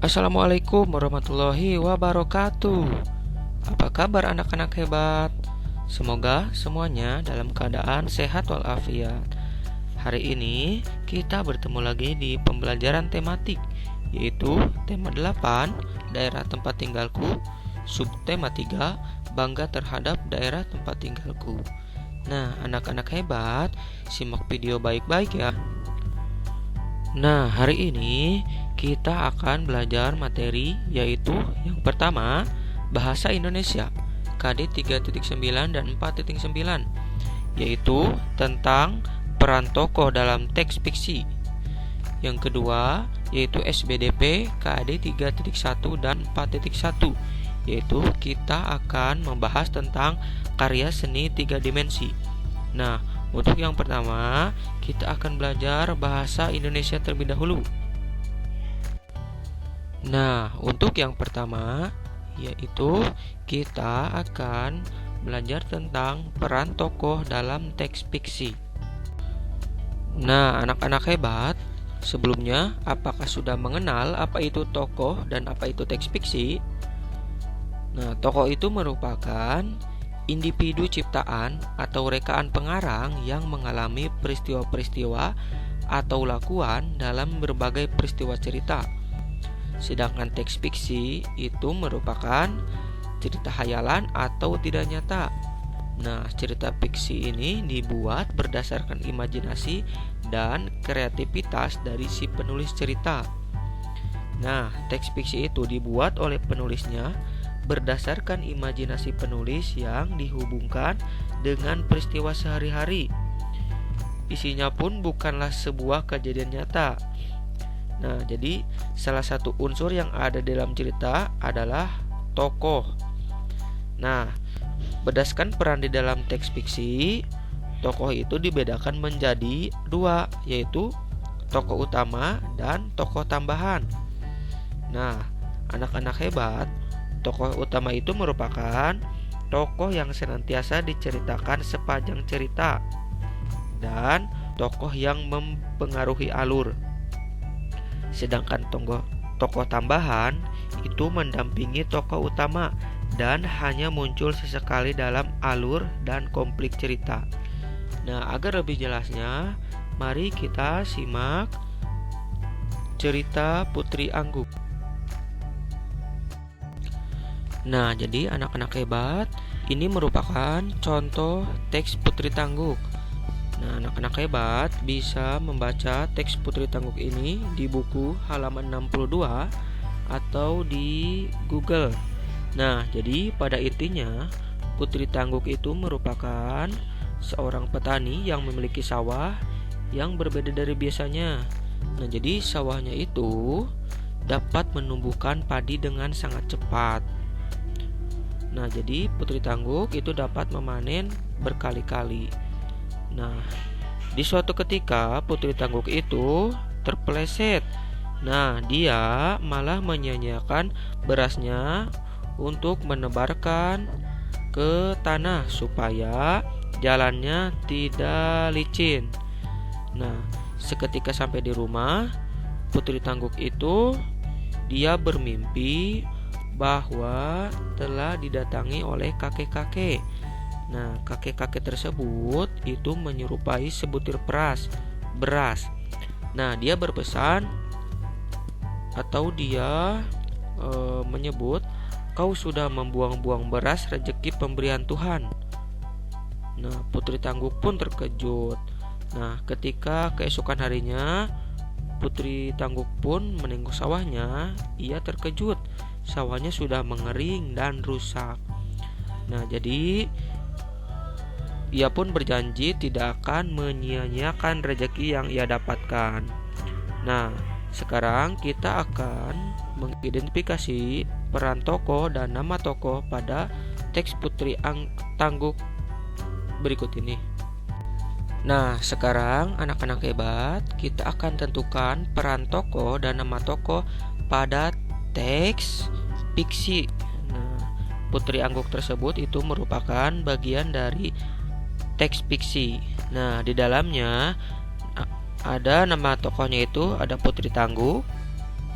Assalamualaikum warahmatullahi wabarakatuh. Apa kabar anak-anak hebat? Semoga semuanya dalam keadaan sehat walafiat. Hari ini kita bertemu lagi di pembelajaran tematik, yaitu tema 8, daerah tempat tinggalku, subtema 3, bangga terhadap daerah tempat tinggalku. Nah, anak-anak hebat, simak video baik-baik ya. Nah, hari ini kita akan belajar materi, yaitu yang pertama, bahasa Indonesia KD 3.9 dan 4.9, yaitu tentang peran tokoh dalam teks fiksi. Yang kedua, yaitu SBDP KD 3.1 dan 4.1, yaitu kita akan membahas tentang karya seni 3 dimensi. Nah, untuk yang pertama, kita akan belajar bahasa Indonesia terlebih dahulu. Nah, untuk yang pertama, yaitu kita akan belajar tentang peran tokoh dalam teks fiksi. Nah, anak-anak hebat, sebelumnya apakah sudah mengenal apa itu tokoh dan apa itu teks fiksi? Nah, tokoh itu merupakan individu ciptaan atau rekaan pengarang yang mengalami peristiwa-peristiwa atau lakuan dalam berbagai peristiwa cerita. Sedangkan teks fiksi itu merupakan cerita hayalan atau tidak nyata. Nah, cerita fiksi ini dibuat berdasarkan imajinasi dan kreativitas dari si penulis cerita. Nah, teks fiksi itu dibuat oleh penulisnya berdasarkan imajinasi penulis yang dihubungkan dengan peristiwa sehari-hari. Isinya pun bukanlah sebuah kejadian nyata. Nah, jadi salah satu unsur yang ada dalam cerita adalah tokoh. Nah, berdasarkan peran di dalam teks fiksi, tokoh itu dibedakan menjadi dua, yaitu tokoh utama dan tokoh tambahan. Nah, anak-anak hebat, tokoh utama itu merupakan tokoh yang senantiasa diceritakan sepanjang cerita dan tokoh yang mempengaruhi alur. Sedangkan tokoh tambahan itu mendampingi tokoh utama dan hanya muncul sesekali dalam alur dan konflik cerita. Nah, agar lebih jelasnya, mari kita simak cerita Putri Angguk. Nah, jadi anak-anak hebat, ini merupakan contoh teks Putri Tangguk. Nah, anak-anak hebat bisa membaca teks Putri Tangguk ini di buku halaman 62 atau di Google. Nah, jadi pada intinya Putri Tangguk itu merupakan seorang petani yang memiliki sawah yang berbeda dari biasanya. Nah, jadi sawahnya itu dapat menumbuhkan padi dengan sangat cepat. Nah, jadi Putri Tangguk itu dapat memanen berkali-kali. Nah, di suatu ketika Putri Tangguk itu terpeleset. Nah, dia malah menyia-nyiakan berasnya untuk menebarkan ke tanah supaya jalannya tidak licin. Nah, seketika sampai di rumah, Putri Tangguk itu dia bermimpi bahwa telah didatangi oleh kakek-kakek. Nah, kakek-kakek tersebut itu menyerupai sebutir beras. Nah, dia berpesan atau dia menyebut, "Kau sudah membuang-buang beras rezeki pemberian Tuhan." Nah, Putri Tangguk pun terkejut. Nah, ketika keesokan harinya Putri Tangguk pun menengok sawahnya, ia terkejut. Sawahnya sudah mengering dan rusak. Nah, jadi ia pun berjanji tidak akan menyia-nyiakan rezeki yang ia dapatkan. Nah, sekarang kita akan mengidentifikasi peran tokoh dan nama tokoh pada teks Putri Tangguk berikut ini. Nah, sekarang anak-anak hebat, kita akan tentukan peran tokoh dan nama tokoh pada teks fiksi. Nah, Putri Angguk tersebut itu merupakan bagian dari teks fiksi. Nah, di dalamnya ada nama tokohnya itu ada Putri Tangguk,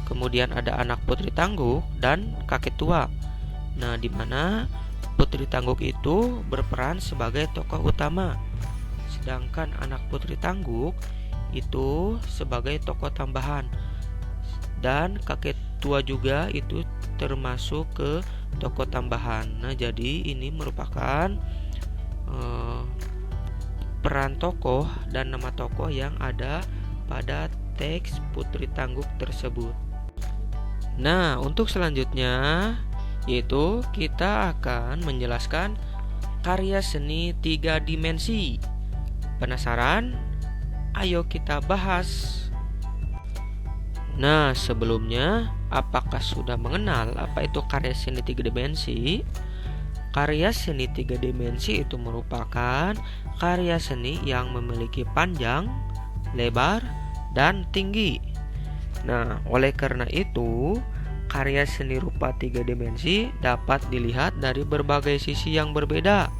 kemudian ada anak Putri Tangguk dan kakek tua. Nah, di mana Putri Tangguk itu berperan sebagai tokoh utama, sedangkan anak Putri Tangguk itu sebagai tokoh tambahan, dan kakek tua juga itu termasuk ke tokoh tambahan. Nah, jadi ini merupakan peran tokoh dan nama tokoh yang ada pada teks Putri Tangguk tersebut. Nah, untuk selanjutnya yaitu kita akan menjelaskan karya seni 3 dimensi. Penasaran? Ayo kita bahas. Nah, sebelumnya, apakah sudah mengenal apa itu karya seni 3 dimensi? Karya seni 3 dimensi itu merupakan karya seni yang memiliki panjang, lebar, dan tinggi. Nah, oleh karena itu, karya seni rupa 3 dimensi dapat dilihat dari berbagai sisi yang berbeda,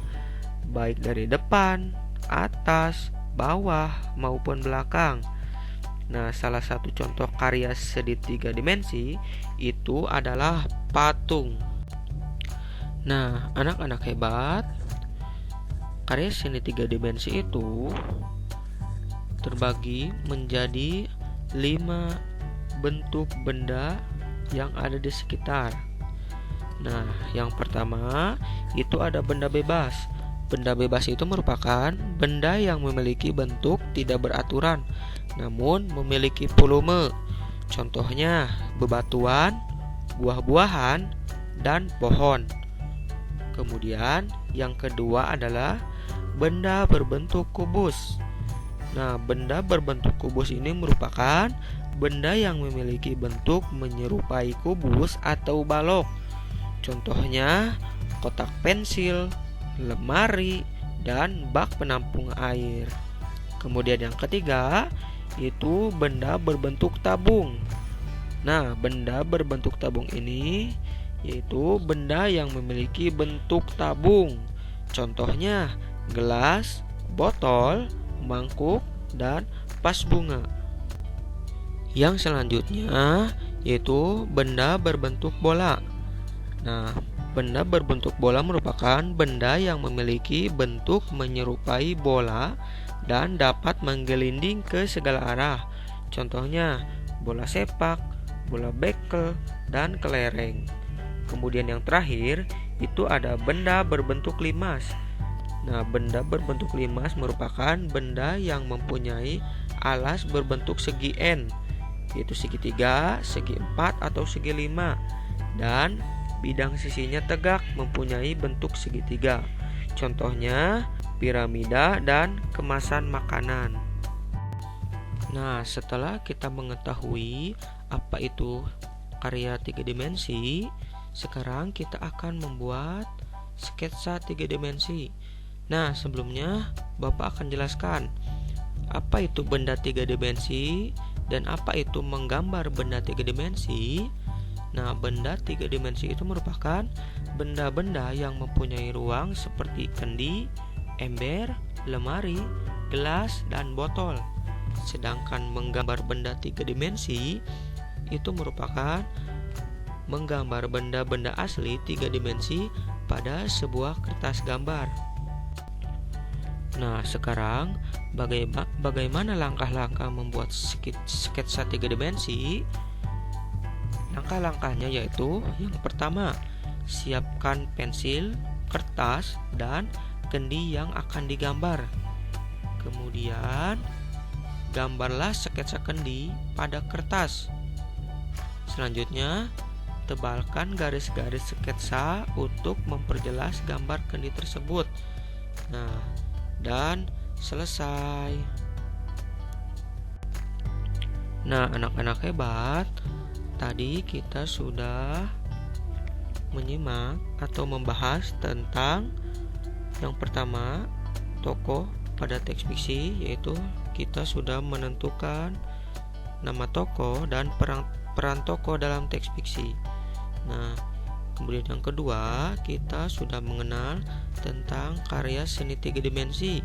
baik dari depan, atas, bawah, maupun belakang. Nah, salah satu contoh karya seni 3 dimensi itu adalah patung. Nah, anak-anak hebat, karya seni 3 dimensi itu terbagi menjadi 5 bentuk benda yang ada di sekitar. Nah, yang pertama itu ada benda bebas. Benda bebas itu merupakan benda yang memiliki bentuk tidak beraturan, namun memiliki volume. Contohnya bebatuan, buah-buahan, dan pohon. Kemudian yang kedua adalah benda berbentuk kubus. Nah, benda berbentuk kubus ini merupakan benda yang memiliki bentuk menyerupai kubus atau balok. Contohnya kotak pensil, lemari, dan bak penampung air. Kemudian yang ketiga yaitu benda berbentuk tabung. Nah, benda berbentuk tabung ini yaitu benda yang memiliki bentuk tabung. Contohnya gelas, botol, mangkuk, dan vas bunga. Yang selanjutnya yaitu benda berbentuk bola. Nah, benda berbentuk bola merupakan benda yang memiliki bentuk menyerupai bola dan dapat menggelinding ke segala arah. Contohnya bola sepak, bola bekel, dan kelereng. Kemudian yang terakhir itu ada benda berbentuk limas. Nah, benda berbentuk limas merupakan benda yang mempunyai alas berbentuk segi N, yaitu segitiga, segi 4, atau segi 5, dan bidang sisinya tegak mempunyai bentuk segitiga. Contohnya piramida dan kemasan makanan. Nah, setelah kita mengetahui apa itu karya 3 dimensi, sekarang kita akan membuat sketsa 3 dimensi. Nah, sebelumnya Bapak akan jelaskan apa itu benda 3 dimensi dan apa itu menggambar benda 3 dimensi. Nah, benda 3 dimensi itu merupakan benda-benda yang mempunyai ruang seperti kendi, ember, lemari, gelas, dan botol. Sedangkan menggambar benda 3 dimensi itu merupakan menggambar benda-benda asli 3 dimensi pada sebuah kertas gambar. Nah, sekarang bagaimana langkah-langkah membuat sketsa 3 dimensi? Langkah-langkahnya yaitu yang pertama, siapkan pensil, kertas, dan kendi yang akan digambar. Kemudian, gambarlah sketsa kendi pada kertas. Selanjutnya, tebalkan garis-garis sketsa untuk memperjelas gambar kendi tersebut. Nah, dan selesai. Nah, anak-anak hebat, tadi kita sudah menyimak atau membahas tentang yang pertama, tokoh pada teks fiksi, yaitu kita sudah menentukan nama tokoh dan peran tokoh dalam teks fiksi. Nah, kemudian yang kedua, kita sudah mengenal tentang karya seni 3 dimensi.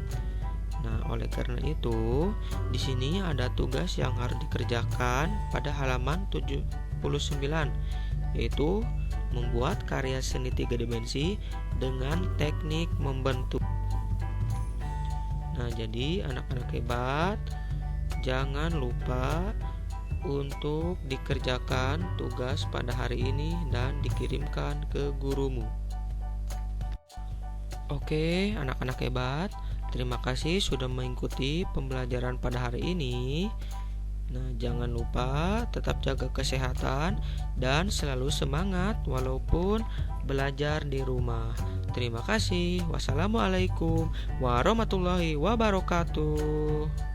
Nah, oleh karena itu, di sini ada tugas yang harus dikerjakan pada halaman yaitu membuat karya seni 3 dimensi dengan teknik membentuk. Nah, jadi anak-anak hebat, jangan lupa untuk dikerjakan tugas pada hari ini dan dikirimkan ke gurumu. Oke, anak-anak hebat, terima kasih sudah mengikuti pembelajaran pada hari ini. Nah, jangan lupa tetap jaga kesehatan dan selalu semangat walaupun belajar di rumah. Terima kasih. Wassalamualaikum warahmatullahi wabarakatuh.